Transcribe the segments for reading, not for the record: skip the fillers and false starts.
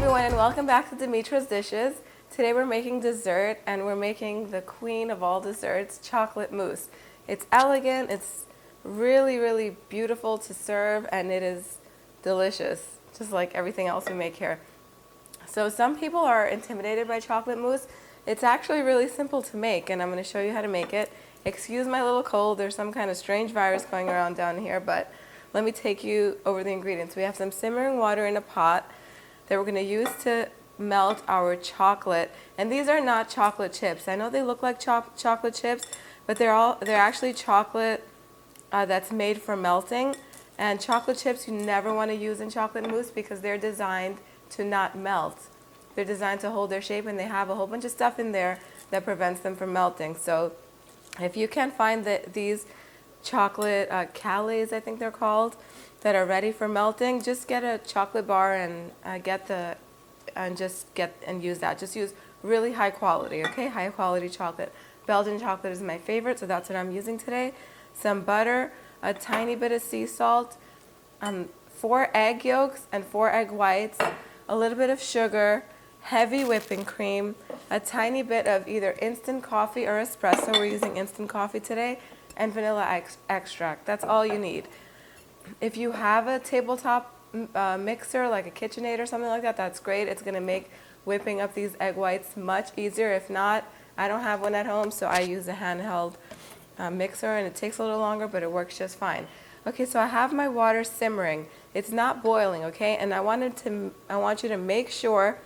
everyone, and welcome back to Dimitra's Dishes. Today we're making dessert, and we're making the queen of all desserts, chocolate mousse. It's elegant, it's really, really beautiful to serve, and it is delicious, just like everything else we make here. So some people are intimidated by chocolate mousse. It's actually really simple to make, and I'm going to show you how to make it. Excuse my little cold, there's some kind of strange virus going around down here, but let me take you over the ingredients. We have some simmering water in a pot that we're going to use to melt our chocolate. And these are not chocolate chips. I know they look like chocolate chips, but they're actually chocolate that's made for melting. And chocolate chips you never want to use in chocolate mousse because they're designed to not melt. They're designed to hold their shape, and they have a whole bunch of stuff in there that prevents them from melting. So if you can find these chocolate calays, I think they're called, that are ready for melting, just get a chocolate bar and use that. Just use really high quality, okay? High quality chocolate. Belgian chocolate is my favorite, so that's what I'm using today. Some butter, a tiny bit of sea salt, 4 egg yolks and 4 egg whites, a little bit of sugar, heavy whipping cream, a tiny bit of either instant coffee or espresso. We're using instant coffee today, and vanilla extract. That's all you need. If you have a tabletop mixer like a KitchenAid or something like that, that's great. It's going to make whipping up these egg whites much easier. If not, I don't have one at home, so I use a handheld mixer, and it takes a little longer, but it works just fine. Okay, so I have my water simmering. It's not boiling, okay? And I want you to make sure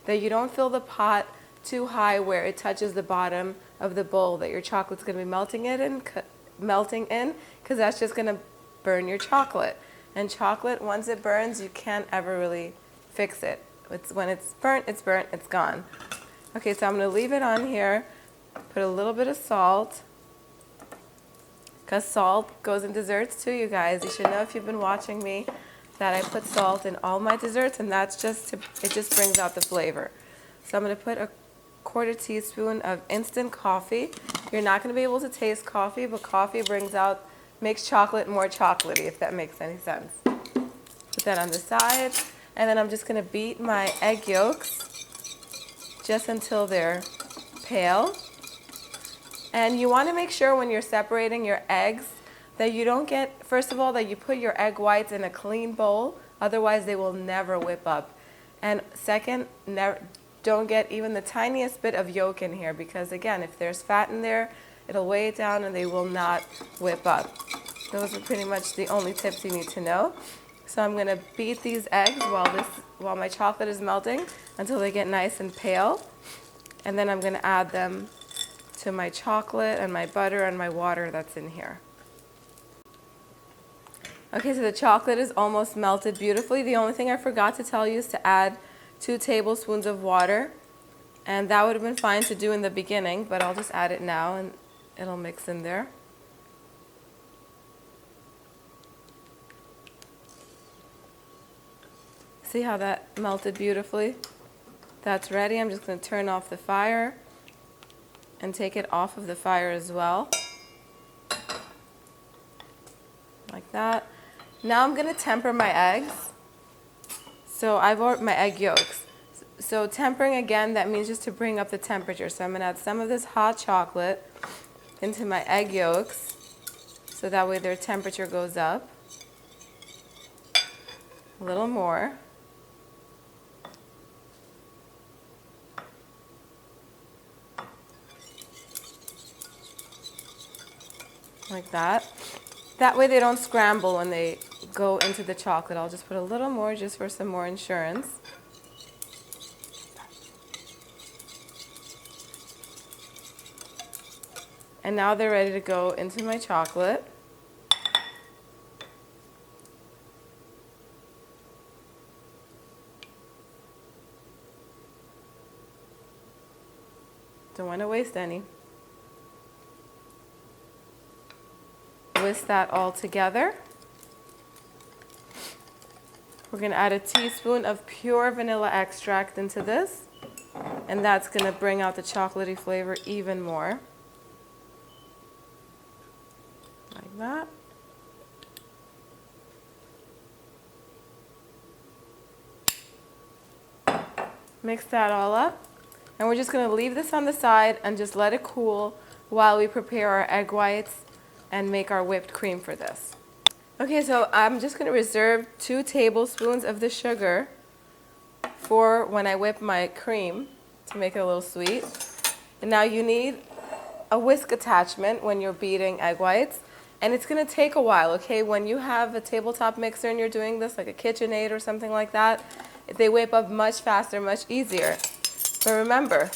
that you don't fill the pot too high where it touches the bottom of the bowl that your chocolate's going to be melting in, because that's just going to burn your chocolate. And chocolate, once it burns, you can't ever really fix it. When it's burnt, it's gone. Okay, so I'm going to leave it on here, put a little bit of salt, because salt goes in desserts too, you guys. You should know if you've been watching me that I put salt in all my desserts, and it just brings out the flavor. So I'm going to put a 1/4 teaspoon of instant coffee. You're not going to be able to taste coffee, but coffee makes chocolate more chocolatey, if that makes any sense. Put that on the side, and then I'm just going to beat my egg yolks just until they're pale. And you want to make sure when you're separating your eggs that you don't get, first of all, that you put your egg whites in a clean bowl, otherwise they will never whip up. And second, don't get even the tiniest bit of yolk in here, because again, if there's fat in there, it'll weigh it down and they will not whip up. Those are pretty much the only tips you need to know. So I'm going to beat these eggs while my chocolate is melting until they get nice and pale. And then I'm going to add them to my chocolate and my butter and my water that's in here. Okay, so the chocolate is almost melted beautifully. The only thing I forgot to tell you is to add 2 tablespoons of water. And that would have been fine to do in the beginning, but I'll just add it now and it'll mix in there. See how that melted beautifully? That's ready. I'm just going to turn off the fire and take it off of the fire as well. Like that. Now I'm going to temper my eggs. So I've ordered my egg yolks. So tempering again, that means just to bring up the temperature. So I'm going to add some of this hot chocolate into my egg yolks, so that way their temperature goes up. A little more. Like that. That way they don't scramble when they go into the chocolate. I'll just put a little more just for some more insurance. And now they're ready to go into my chocolate. Don't want to waste any. Whisk that all together. We're going to add a teaspoon of pure vanilla extract into this, and that's going to bring out the chocolatey flavor even more. Like that. Mix that all up. And we're just going to leave this on the side and just let it cool while we prepare our egg whites and make our whipped cream for this. Okay, so I'm just going to reserve 2 tablespoons of the sugar for when I whip my cream to make it a little sweet. And now you need a whisk attachment when you're beating egg whites. And it's going to take a while, okay? When you have a tabletop mixer and you're doing this, like a KitchenAid or something like that, they whip up much faster, much easier. But remember,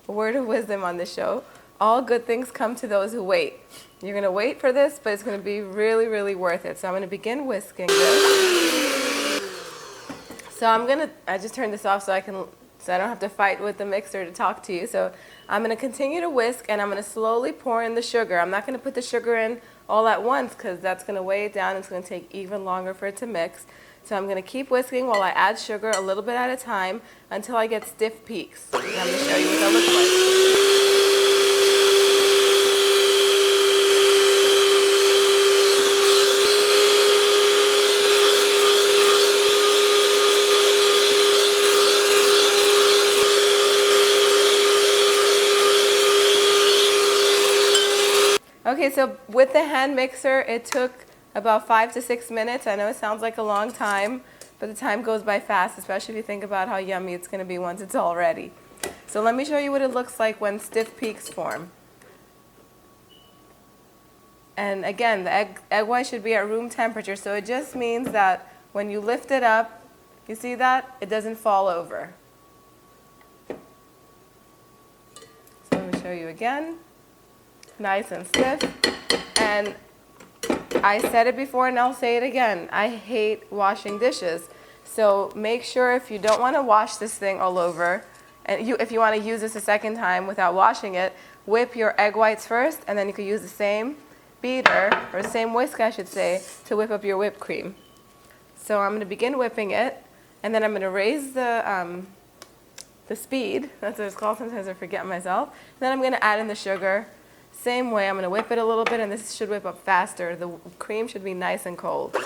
a word of wisdom on this show, all good things come to those who wait. You're going to wait for this, but it's going to be really, really worth it. So I'm going to begin whisking this. So I just turned this off so I don't have to fight with the mixer to talk to you. So I'm going to continue to whisk, and I'm going to slowly pour in the sugar. I'm not going to put the sugar in all at once because that's going to weigh it down. It's going to take even longer for it to mix. So I'm going to keep whisking while I add sugar a little bit at a time until I get stiff peaks. And I'm going to show you what that looks like. Okay, so with the hand mixer, it took about 5 to 6 minutes. I know it sounds like a long time, but the time goes by fast, especially if you think about how yummy it's going to be once it's all ready. So let me show you what it looks like when stiff peaks form. And again, the egg white should be at room temperature, so it just means that when you lift it up, you see that? It doesn't fall over. So let me show you again. Nice and stiff. And I said it before and I'll say it again. I hate washing dishes. So make sure if you don't want to wash this thing all over, and if you want to use this a second time without washing it, whip your egg whites first, and then you could use the same beater, or the same whisk I should say, to whip up your whipped cream. So I'm going to begin whipping it, and then I'm going to raise the speed. That's what it's called. Sometimes I forget myself. And then I'm going to add in the sugar. Same way, I'm going to whip it a little bit, and this should whip up faster. The cream should be nice and cold.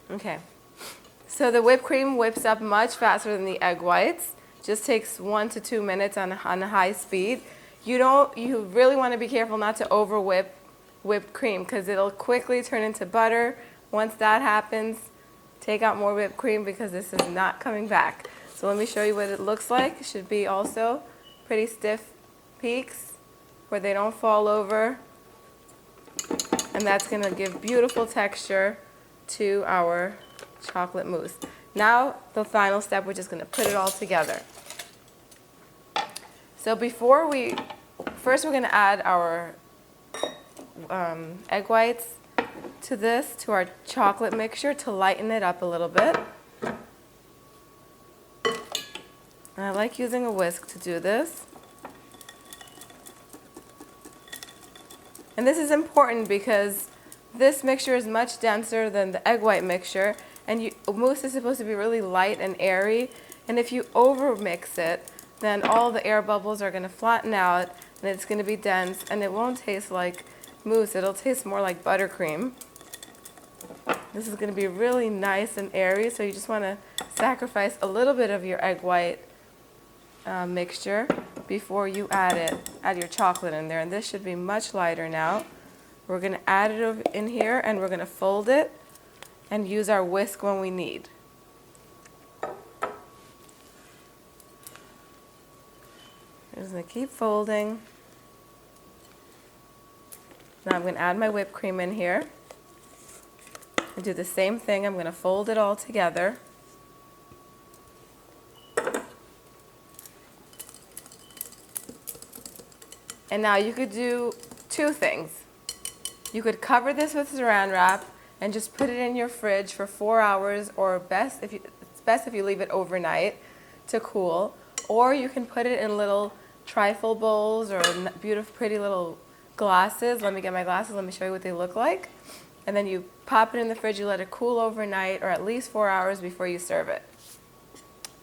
Okay, so the whipped cream whips up much faster than the egg whites. Just takes 1 to 2 minutes on a high speed. You really want to be careful not to over whip whipped cream because it'll quickly turn into butter. Once that happens, take out more whipped cream because this is not coming back. So let me show you what it looks like. It should be also pretty stiff peaks where they don't fall over. And that's going to give beautiful texture to our chocolate mousse. Now the final step, we're just going to put it all together. So first we're going to add our egg whites to our chocolate mixture to lighten it up a little bit. And I like using a whisk to do this. And this is important because this mixture is much denser than the egg white mixture, and mousse is supposed to be really light and airy, and if you over mix it, then all the air bubbles are going to flatten out, and it's going to be dense, and it won't taste like mousse. It'll taste more like buttercream. This is going to be really nice and airy, so you just want to sacrifice a little bit of your egg white mixture before you add your chocolate in there. And this should be much lighter now. We're going to add it over in here, and we're going to fold it and use our whisk when we need. I'm just going to keep folding. Now I'm going to add my whipped cream in here. And do the same thing. I'm going to fold it all together. And now you could do 2 things. You could cover this with saran wrap and just put it in your fridge for 4 hours, or it's best if you leave it overnight to cool. Or you can put it in little trifle bowls or beautiful, pretty little glasses. Let me get my glasses. Let me show you what they look like. And then you pop it in the fridge. You let it cool overnight, or at least 4 hours before you serve it.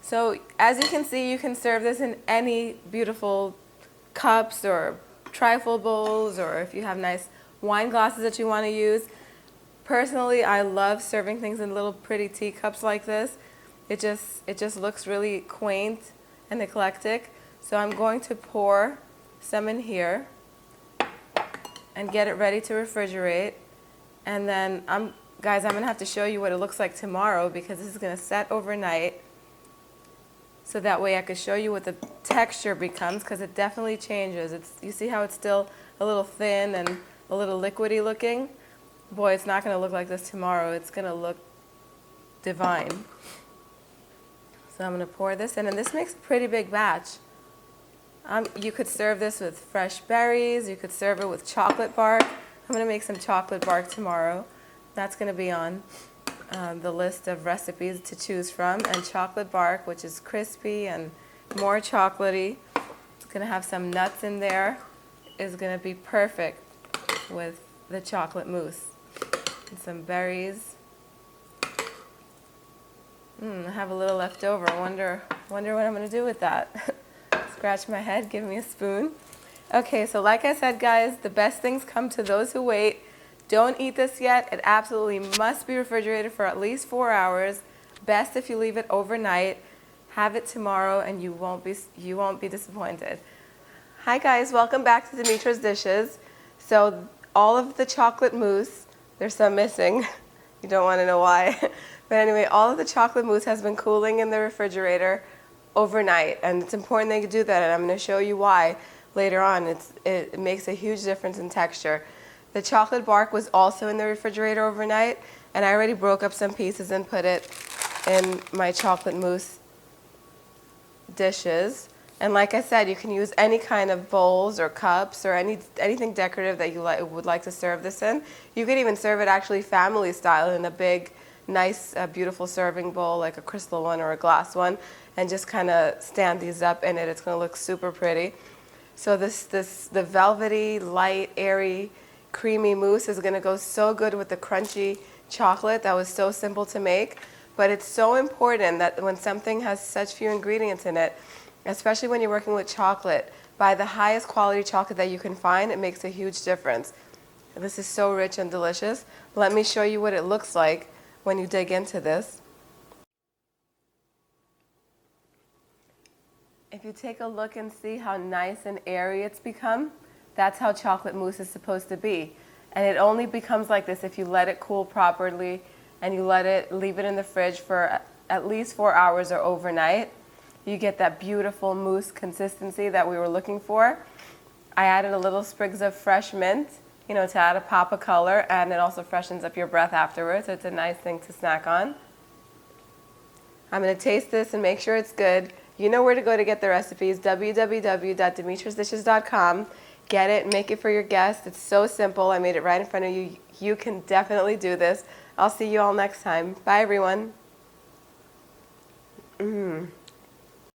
So as you can see, you can serve this in any beautiful cups or trifle bowls, or if you have nice wine glasses that you want to use. Personally, I love serving things in little pretty teacups like this. It just looks really quaint and eclectic. So I'm going to pour some in here and get it ready to refrigerate. And then guys, I'm gonna have to show you what it looks like tomorrow, because this is gonna set overnight. So that way I could show you what the texture becomes, because it definitely changes. You see how it's still a little thin and a little liquidy looking? Boy, it's not gonna look like this tomorrow. It's gonna look divine. So I'm gonna pour this in, and this makes a pretty big batch. You could serve this with fresh berries. You could serve it with chocolate bark. I'm gonna make some chocolate bark tomorrow. That's gonna be on the list of recipes to choose from. And chocolate bark, which is crispy and more chocolatey. It's gonna have some nuts in there. Is gonna be perfect with the chocolate mousse. And some berries. I have a little left over. Wonder what I'm gonna do with that. Scratch my head, give me a spoon. Okay, so like I said, guys, the best things come to those who wait. Don't eat this yet. It absolutely must be refrigerated for at least 4 hours. Best if you leave it overnight. Have it tomorrow and you won't be disappointed. Hi guys, welcome back to Dimitra's Dishes. So all of the chocolate mousse, there's some missing. You don't want to know why. But anyway, all of the chocolate mousse has been cooling in the refrigerator overnight, and it's important that you do that, and I'm going to show you why later on. It makes a huge difference in texture. The chocolate bark was also in the refrigerator overnight, and I already broke up some pieces and put it in my chocolate mousse dishes. And like I said, you can use any kind of bowls or cups or anything decorative that you would like to serve this in. You could even serve it actually family style in a big, nice, beautiful serving bowl, like a crystal one or a glass one, and just kind of stand these up in it. It's going to look super pretty. So the velvety, light, airy, creamy mousse is going to go so good with the crunchy chocolate that was so simple to make. But it's so important that when something has such few ingredients in it, especially when you're working with chocolate, buy the highest quality chocolate that you can find. It makes a huge difference. This is so rich and delicious. Let me show you what it looks like when you dig into this. If you take a look and see how nice and airy it's become, that's how chocolate mousse is supposed to be. And it only becomes like this if you let it cool properly and you leave it in the fridge for at least 4 hours or overnight. You get that beautiful mousse consistency that we were looking for. I added a little sprigs of fresh mint, to add a pop of color, and it also freshens up your breath afterwards. So it's a nice thing to snack on. I'm going to taste this and make sure it's good. You know where to go to get the recipes, www.dimitrasdishes.com. Get it, make it for your guests. It's so simple. I made it right in front of you. You can definitely do this. I'll see you all next time. Bye, everyone.